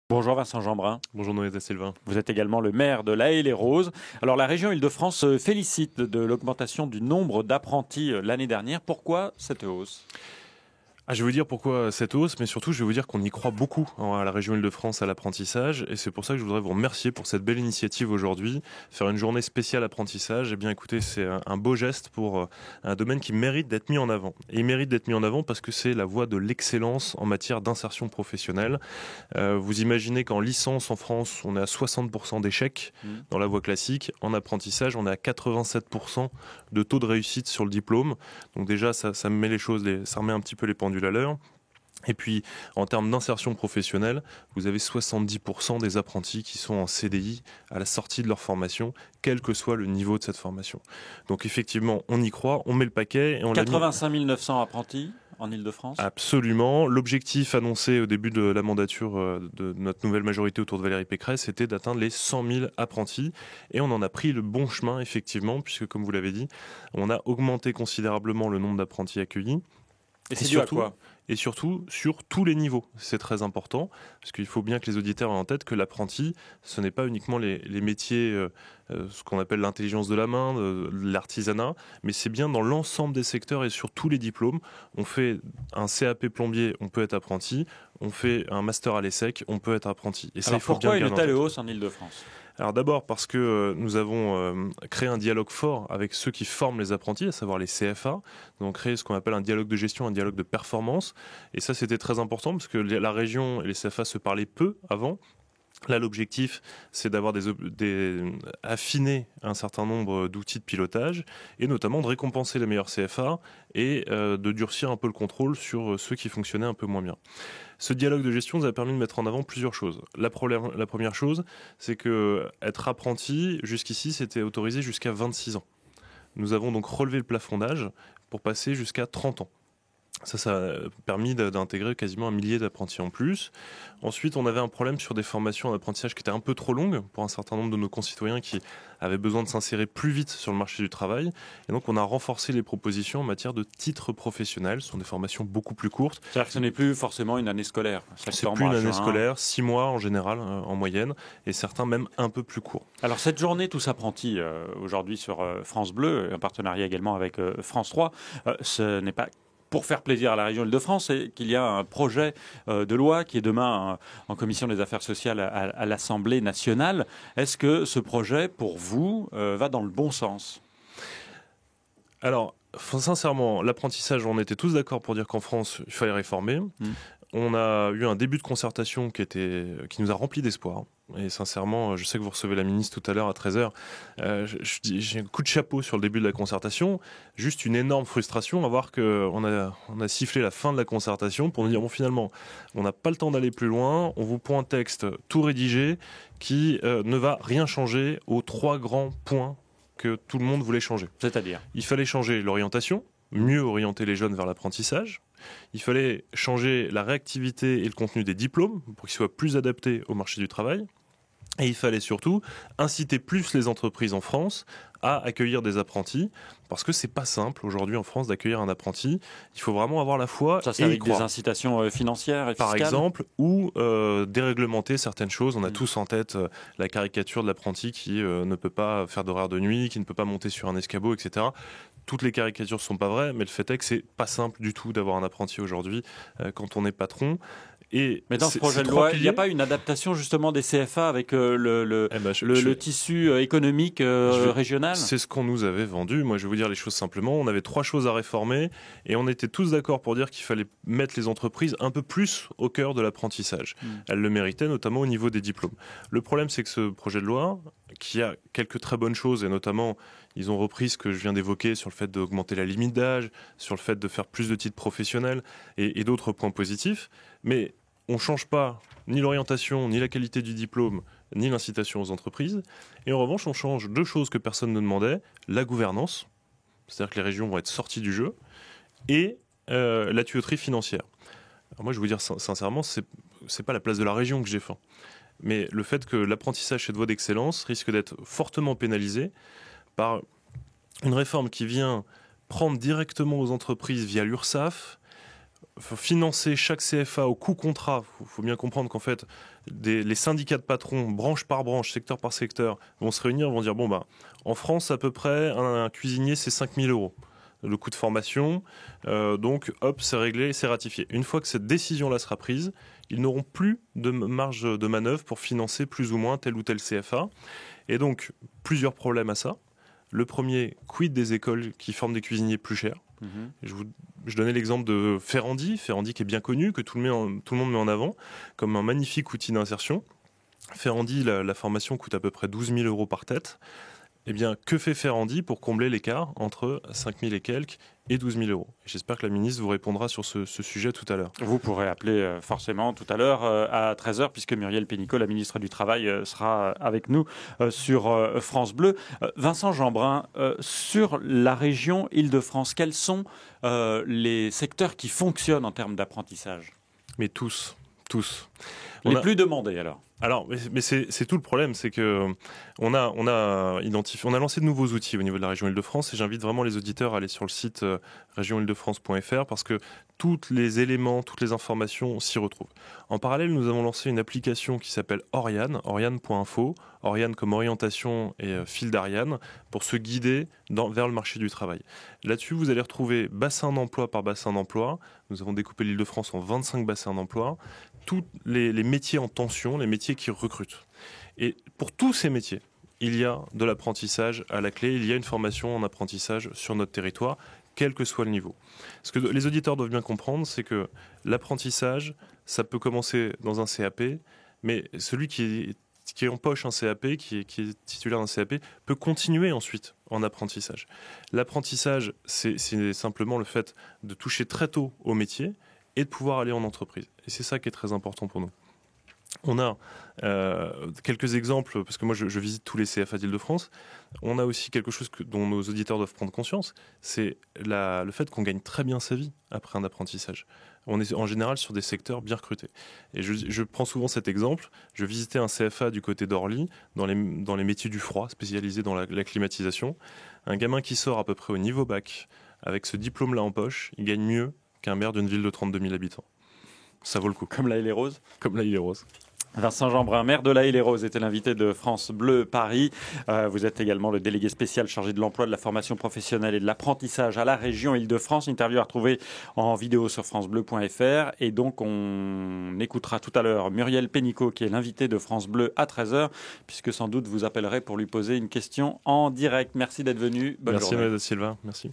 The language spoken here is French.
Bonjour Vincent Jeanbrun, Bonjour Noé da Silva. vous êtes également le maire de La Haye-les-Roses. Alors la région Île-de-France se félicite de l'augmentation du nombre d'apprentis l'année dernière. Pourquoi cette hausse? Je vais vous dire pourquoi cette hausse, mais surtout je vais vous dire qu'on y croit beaucoup à la région Île-de-France, à l'apprentissage, et c'est pour ça que je voudrais vous remercier pour cette belle initiative aujourd'hui. Faire une journée spéciale apprentissage, eh bien écoutez, c'est un beau geste pour un domaine qui mérite d'être mis en avant. Et il mérite d'être mis en avant parce que c'est la voie de l'excellence en matière d'insertion professionnelle. Vous imaginez qu'en licence en France, on est à 60% d'échecs dans la voie classique. En apprentissage, on est à 87% de taux de réussite sur le diplôme. Donc déjà, ça met les choses, ça remet un petit peu les pendules à l'heure. Et puis, en termes d'insertion professionnelle, vous avez 70% des apprentis qui sont en CDI à la sortie de leur formation, quel que soit le niveau de cette formation. Donc effectivement, on y croit, on met le paquet. Et on 85 900 apprentis en Île-de-France? Absolument. L'objectif annoncé au début de la mandature de notre nouvelle majorité autour de Valérie Pécresse, c'était d'atteindre les 100 000 apprentis. Et on en a pris le bon chemin, effectivement, puisque, comme vous l'avez dit, on a augmenté considérablement le nombre d'apprentis accueillis. Et c'est dû à quoi? Et surtout, sur tous les niveaux. C'est très important, parce qu'il faut bien que les auditeurs aient en tête que l'apprenti, ce n'est pas uniquement les métiers, ce qu'on appelle l'intelligence de la main, l'artisanat, mais c'est bien dans l'ensemble des secteurs et sur tous les diplômes. On fait un CAP plombier, on peut être apprenti. On fait un master à l'ESSEC, on peut être apprenti. Et ça, Alors il faut pourquoi bien une telle hausse en Île-de-France? Alors d'abord parce que nous avons créé un dialogue fort avec ceux qui forment les apprentis, à savoir les CFA. Nous avons créé ce qu'on appelle un dialogue de gestion, un dialogue de performance. Et ça, c'était très important parce que la région et les CFA se parlaient peu avant. Là, l'objectif, c'est d'avoir affiner un certain nombre d'outils de pilotage et notamment de récompenser les meilleurs CFA et de durcir un peu le contrôle sur ceux qui fonctionnaient un peu moins bien. Ce dialogue de gestion nous a permis de mettre en avant plusieurs choses. La première chose, c'est que être apprenti, jusqu'ici, c'était autorisé jusqu'à 26 ans. Nous avons donc relevé le plafond d'âge pour passer jusqu'à 30 ans. Ça a permis d'intégrer quasiment 1 millier d'apprentis en plus. Ensuite, on avait un problème sur des formations d'apprentissage qui étaient un peu trop longues pour un certain nombre de nos concitoyens qui avaient besoin de s'insérer plus vite sur le marché du travail. Et donc, on a renforcé les propositions en matière de titres professionnels. Ce sont des formations beaucoup plus courtes. C'est-à-dire que ce n'est plus forcément une année scolaire. C'est plus une année scolaire, 6 mois en général, en moyenne, et certains même un peu plus courts. Alors cette journée Tous Apprentis, aujourd'hui sur France Bleu, en partenariat également avec France 3, ce n'est pas pour faire plaisir à la région Île-de-France, et qu'il y a un projet de loi qui est demain en commission des affaires sociales à l'Assemblée nationale. Est-ce que ce projet, pour vous, va dans le bon sens? Alors, sincèrement, l'apprentissage, on était tous d'accord pour dire qu'en France, il fallait réformer. On a eu un début de concertation qui nous a rempli d'espoir. Et sincèrement, je sais que vous recevez la ministre tout à l'heure à 13h. J'ai un coup de chapeau sur le début de la concertation. Juste une énorme frustration à voir qu'on a sifflé la fin de la concertation pour nous dire, bon, finalement, on n'a pas le temps d'aller plus loin. On vous prend un texte tout rédigé qui ne va rien changer aux 3 grands points que tout le monde voulait changer. C'est-à-dire? Il fallait changer l'orientation, mieux orienter les jeunes vers l'apprentissage. Il fallait changer la réactivité et le contenu des diplômes pour qu'ils soient plus adaptés au marché du travail. Et il fallait surtout inciter plus les entreprises en France à accueillir des apprentis, parce que c'est pas simple aujourd'hui en France d'accueillir un apprenti. Il faut vraiment avoir la foi. Ça, c'est avec des incitations financières et fiscales, par exemple, ou déréglementer certaines choses. On a tous en tête la caricature de l'apprenti qui ne peut pas faire d'horaire de nuit, qui ne peut pas monter sur un escabeau, etc. Toutes les caricatures ne sont pas vraies, mais le fait est que c'est pas simple du tout d'avoir un apprenti aujourd'hui quand on est patron. Mais dans ce projet de loi, il n'y a pas une adaptation justement des CFA avec le tissu économique régional? C'est ce qu'on nous avait vendu. Moi, je vais vous dire les choses simplement. On avait 3 choses à réformer et on était tous d'accord pour dire qu'il fallait mettre les entreprises un peu plus au cœur de l'apprentissage. Elles le méritaient, notamment au niveau des diplômes. Le problème, c'est que ce projet de loi, qui a quelques très bonnes choses, et notamment, ils ont repris ce que je viens d'évoquer sur le fait d'augmenter la limite d'âge, sur le fait de faire plus de titres professionnels et d'autres points positifs. Mais on ne change pas ni l'orientation, ni la qualité du diplôme, ni l'incitation aux entreprises. Et en revanche, on change 2 choses que personne ne demandait. La gouvernance, c'est-à-dire que les régions vont être sorties du jeu, et la tuyauterie financière. Alors moi, je vais vous dire sincèrement, c'est pas la place de la région que je défends. Mais le fait que l'apprentissage cette voie d'excellence risque d'être fortement pénalisé par une réforme qui vient prendre directement aux entreprises via l'URSSAF financer chaque CFA au coût contrat. Il faut bien comprendre qu'en fait, les syndicats de patrons, branche par branche, secteur par secteur, vont se réunir, vont dire, en France, à peu près, un cuisinier, c'est 5 000 euros. Le coût de formation, donc hop, c'est réglé, c'est ratifié. Une fois que cette décision-là sera prise, ils n'auront plus de marge de manœuvre pour financer plus ou moins tel ou tel CFA. Et donc, plusieurs problèmes à ça. Le premier, quid des écoles qui forment des cuisiniers plus chers. Je donnais l'exemple de Ferrandi qui est bien connu, que tout le monde met en avant, comme un magnifique outil d'insertion. Ferrandi, la formation coûte à peu près 12 000 euros par tête. Eh bien, que fait Ferrandi pour combler l'écart entre 5 000 et quelques et 12 000 euros? J'espère que la ministre vous répondra sur ce sujet tout à l'heure. Vous pourrez appeler forcément tout à l'heure à 13h, puisque Muriel Pénicaud, la ministre du Travail, sera avec nous sur France Bleu. Vincent Jeanbrun, sur la région Île-de-France, quels sont les secteurs qui fonctionnent en termes d'apprentissage? Mais tous. Les plus demandés alors? Alors, mais c'est tout le problème, c'est que on a lancé de nouveaux outils au niveau de la région Île-de-France, et j'invite vraiment les auditeurs à aller sur le site région-île-de-france.fr, parce que tous les éléments, toutes les informations s'y retrouvent. En parallèle, nous avons lancé une application qui s'appelle Oriane, oriane.info, Oriane comme orientation et fil d'Ariane, pour se guider vers le marché du travail. Là-dessus, vous allez retrouver bassin d'emploi par bassin d'emploi. Nous avons découpé l'Île-de-France en 25 bassins d'emploi. Tous les métiers en tension, les métiers qui recrutent. Et pour tous ces métiers, il y a de l'apprentissage à la clé, il y a une formation en apprentissage sur notre territoire, quel que soit le niveau. Ce que les auditeurs doivent bien comprendre, c'est que l'apprentissage, ça peut commencer dans un CAP, mais celui qui empoche un CAP, qui est titulaire d'un CAP, peut continuer ensuite en apprentissage. L'apprentissage, c'est simplement le fait de toucher très tôt au métier et de pouvoir aller en entreprise. Et c'est ça qui est très important pour nous. On a quelques exemples, parce que moi je visite tous les CFA d'Île-de-France. On a aussi quelque chose dont nos auditeurs doivent prendre conscience, c'est le fait qu'on gagne très bien sa vie après un apprentissage. On est en général sur des secteurs bien recrutés. Et je prends souvent cet exemple. Je visitais un CFA du côté d'Orly, dans les métiers du froid, spécialisé dans la climatisation. Un gamin qui sort à peu près au niveau bac, avec ce diplôme-là en poche, il gagne mieux qu'un maire d'une ville de 32 000 habitants. Ça vaut le coup. Comme La Haye-les-Roses. Comme La Haye-les-Roses. Vincent Jeanbrun, maire de La Haye-les-Roses, était l'invité de France Bleu Paris. Vous êtes également le délégué spécial chargé de l'emploi, de la formation professionnelle et de l'apprentissage à la région Île-de-France. Interview à retrouver en vidéo sur francebleu.fr. Et donc, on écoutera tout à l'heure Muriel Pénicaud, qui est l'invité de France Bleu à 13h, puisque sans doute vous appellerez pour lui poser une question en direct. Merci d'être venu. Bonne journée. Merci, Madame Silva. Merci.